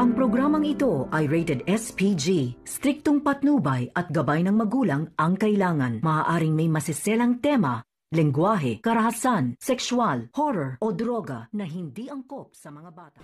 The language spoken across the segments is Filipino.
Ang programang ito ay rated SPG. Striktong patnubay at gabay ng magulang ang kailangan. Maaaring may masiselang tema, lengguwahe, karahasan, sexual, horror o droga na hindi angkop sa mga bata.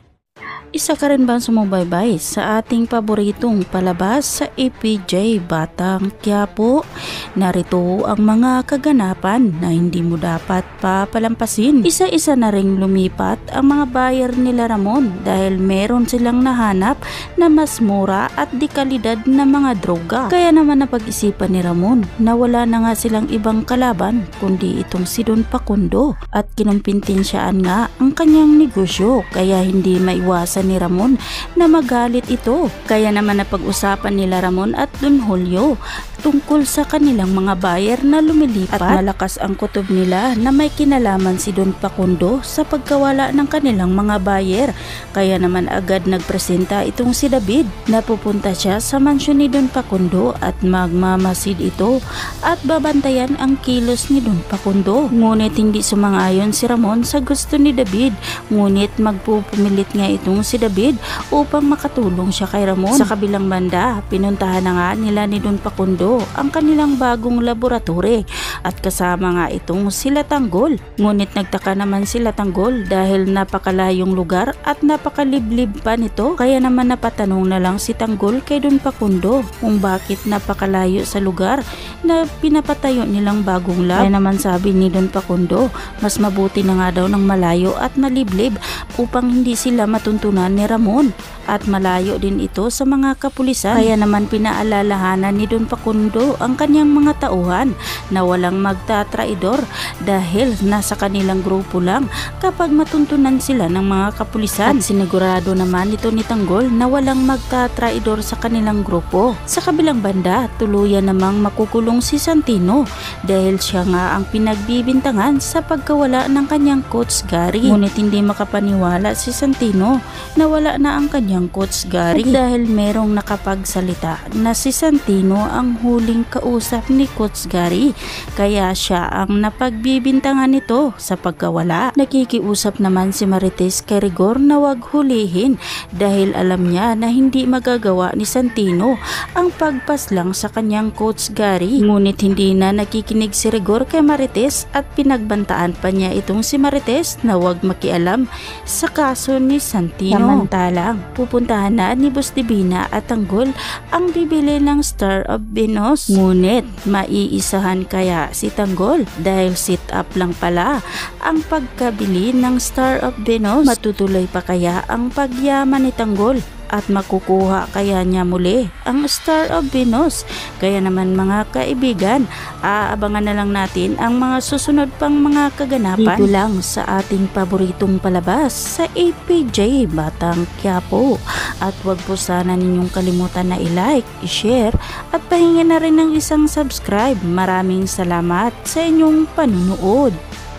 Isa ka rin bang sumubaybay sa ating paboritong palabas sa APJ Batang Quiapo? Narito ang mga kaganapan na hindi mo dapat papalampasin. Isa-isa na ring lumipat ang mga buyer nila Ramon dahil meron silang nahanap na mas mura at di kalidad na mga droga. Kaya naman napag-isipan ni Ramon na wala na nga silang ibang kalaban kundi itong si Don Facundo at kinumpintinsyaan nga ang kanyang negosyo kaya hindi maiwasan ni Ramon na magalit ito. Kaya naman napag-usapan nila Ramon at Don Julio tungkol sa kanilang mga buyer na lumilipat at malakas ang kutob nila na may kinalaman si Don Facundo sa pagkawala ng kanilang mga buyer. Kaya naman agad nagpresenta itong si David na pupunta siya sa mansyon ni Don Facundo at magmamasid ito at babantayan ang kilos ni Don Facundo. Ngunit hindi sumang-ayon si Ramon sa gusto ni David, ngunit magpupumilit nga itong si David upang makatulong siya kay Ramon. Sa kabilang banda, pinuntahan na nga nila ni Don Facundo ang kanilang bagong laboratory at kasama nga itong sila Tanggol. Ngunit nagtaka naman sila Tanggol dahil napakalayong lugar at napakaliblib pa nito. Kaya naman napatanong na lang si Tanggol kay Don Facundo kung bakit napakalayo sa lugar na pinapatayo nilang bagong lab. Kaya naman sabi ni Don Facundo, mas mabuti na nga daw ng malayo at maliblib upang hindi sila matuntunan ni Ramon at malayo din ito sa mga kapulisan. Kaya naman pinaalalahanan ni Don Facundo ang kanyang mga tauhan na walang magtatraidor dahil nasa kanilang grupo lang kapag matuntunan sila ng mga kapulisan. At sinigurado naman ito ni Tanggol na walang magtatraidor sa kanilang grupo. Sa kabilang banda, tuluyan namang makukulong si Santino dahil siya nga ang pinagbibintangan sa pagkawala ng kanyang coach Gary. Ngunit hindi makapaniwala si Santino na wala na ang kanyang coach Gary at dahil merong nakapagsalita na si Santino ang huling kausap ni Coach Gary kaya siya ang napagbibintangan nito sa pagkawala. Nakikiusap naman si Marites kay Rigor na wag hulihin dahil alam niya na hindi magagawa ni Santino ang pagpaslang sa kanyang Coach Gary. Ngunit hindi na nakikinig si Rigor kay Marites at pinagbantaan pa niya itong si Marites na wag makialam sa kaso ni Santino. Samantalang pupuntahan na ni Boss Divina at Tanggol ang bibili ng Star of Venus. Ngunit maiisahan kaya si Tanggol dahil sit up lang pala ang pagkabili ng Star of Venus. Matutuloy pa kaya ang pagyaman ni Tanggol at makukuha kaya niya muli ang Star of Venus? Kaya naman mga kaibigan, aabangan na lang natin ang mga susunod pang mga kaganapan dito lang sa ating paboritong palabas sa APJ Batang Quiapo. At wag po sana ninyong kalimutan na i-like, i-share at pahingin na rin ng isang subscribe. Maraming salamat sa inyong panunood.